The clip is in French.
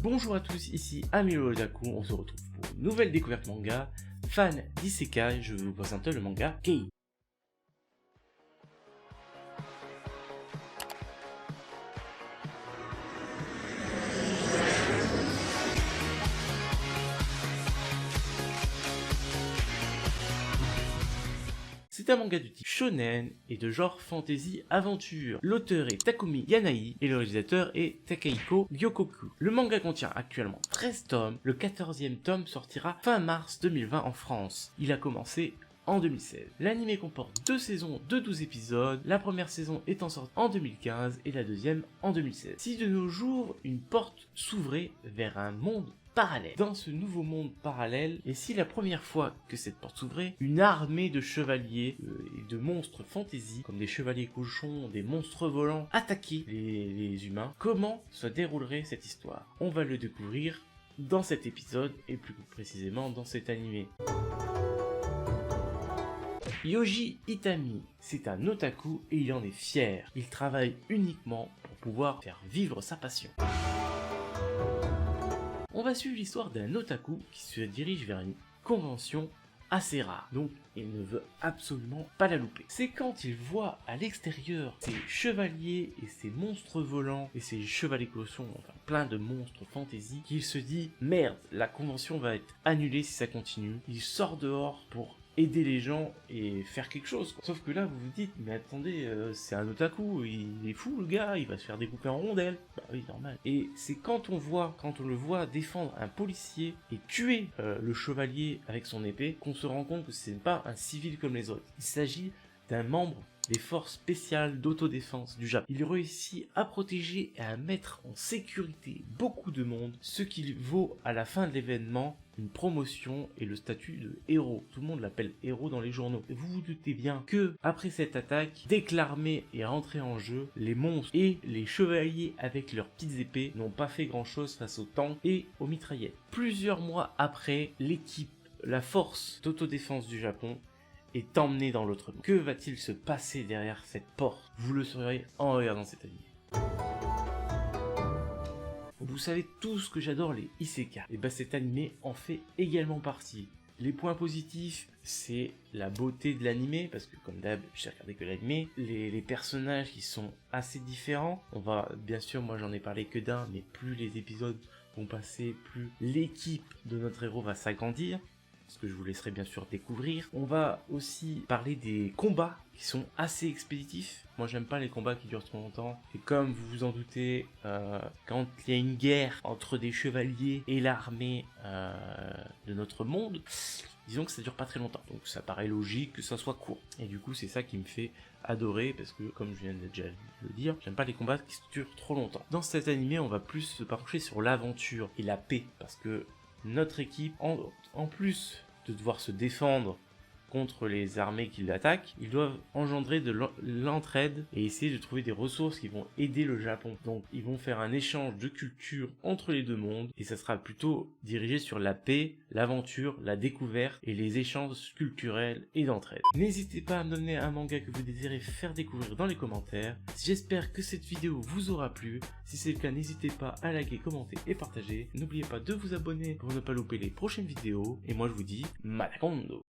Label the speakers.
Speaker 1: Bonjour à tous, ici Amiro Otaku, on se retrouve pour une nouvelle découverte manga. Fan d'isekai, je vous présente le manga Kei. C'est un manga du type shonen et de genre fantasy aventure. L'auteur est Takumi Yanai et le réalisateur est Takehiko Gyokoku. Le manga contient actuellement 13 tomes, le 14e tome sortira fin mars 2020 en France. Il a commencé en 2016. L'anime comporte 2 saisons de 12 épisodes, la première saison étant sortie en 2015 et la deuxième en 2016. Si de nos jours, une porte s'ouvrait vers un monde parallèle. Dans ce nouveau monde parallèle, et si la première fois que cette porte s'ouvrait, une armée de chevaliers et de monstres fantasy, comme des chevaliers cochons, des monstres volants, attaquaient les humains, comment se déroulerait cette histoire? On va le découvrir dans cet épisode, et plus précisément dans cet animé. Yoji Itami, c'est un otaku et il en est fier. Il travaille uniquement pour pouvoir faire vivre sa passion. On va suivre l'histoire d'un otaku qui se dirige vers une convention assez rare, donc il ne veut absolument pas la louper. C'est quand il voit à l'extérieur ces chevaliers et ces monstres volants et ces chevaliers cochons, enfin plein de monstres fantasy, qu'il se dit merde, la convention va être annulée si ça continue. Il sort dehors pour aider les gens et faire quelque chose, quoi. Sauf que là vous vous dites mais attendez, c'est un otaku, il est fou le gars, il va se faire découper en rondelles. Bah oui, normal. Et c'est quand on le voit défendre un policier et tuer le chevalier avec son épée qu'on se rend compte que ce n'est pas un civil comme les autres. Il s'agit d'un membre des forces spéciales d'autodéfense du Japon. Il réussit à protéger et à mettre en sécurité beaucoup de monde, ce qui vaut à la fin de l'événement une promotion et le statut de héros. Tout le monde l'appelle héros dans les journaux. Et vous vous doutez bien que, après cette attaque, dès que l'armée est rentrée en jeu, les monstres et les chevaliers avec leurs petites épées n'ont pas fait grand chose face aux tanks et aux mitraillettes. Plusieurs mois après, l'équipe, la force d'autodéfense du Japon, est emmenée dans l'autre monde. Que va-t-il se passer derrière cette porte? Vous le saurez en regardant cet anime. Vous savez tous que j'adore les isekai. Et bah cet animé en fait également partie. Les points positifs, c'est la beauté de l'animé, parce que comme d'hab, j'ai regardé que l'animé. Les personnages qui sont assez différents. On va, bien sûr, moi j'en ai parlé que d'un, mais plus les épisodes vont passer, plus l'équipe de notre héros va s'agrandir. Ce que je vous laisserai bien sûr découvrir. On va aussi parler des combats qui sont assez expéditifs. Moi j'aime pas les combats qui durent trop longtemps. Et comme vous vous en doutez, quand il y a une guerre entre des chevaliers et l'armée de notre monde, disons que ça dure pas très longtemps. Donc ça paraît logique que ça soit court. Et du coup c'est ça qui me fait adorer, parce que comme je viens de déjà le dire, j'aime pas les combats qui durent trop longtemps. Dans cet animé on va plus se pencher sur l'aventure et la paix, parce que notre équipe, en plus de devoir se défendre contre les armées qui l'attaquent, ils doivent engendrer de l'entraide et essayer de trouver des ressources qui vont aider le Japon. Donc ils vont faire un échange de culture entre les deux mondes, et ça sera plutôt dirigé sur la paix, l'aventure, la découverte et les échanges culturels et d'entraide. N'hésitez pas à me donner un manga que vous désirez faire découvrir dans les commentaires. J'espère que cette vidéo vous aura plu. Si c'est le cas, n'hésitez pas à liker, commenter et partager. N'oubliez pas de vous abonner pour ne pas louper les prochaines vidéos. Et moi je vous dis Matakondo.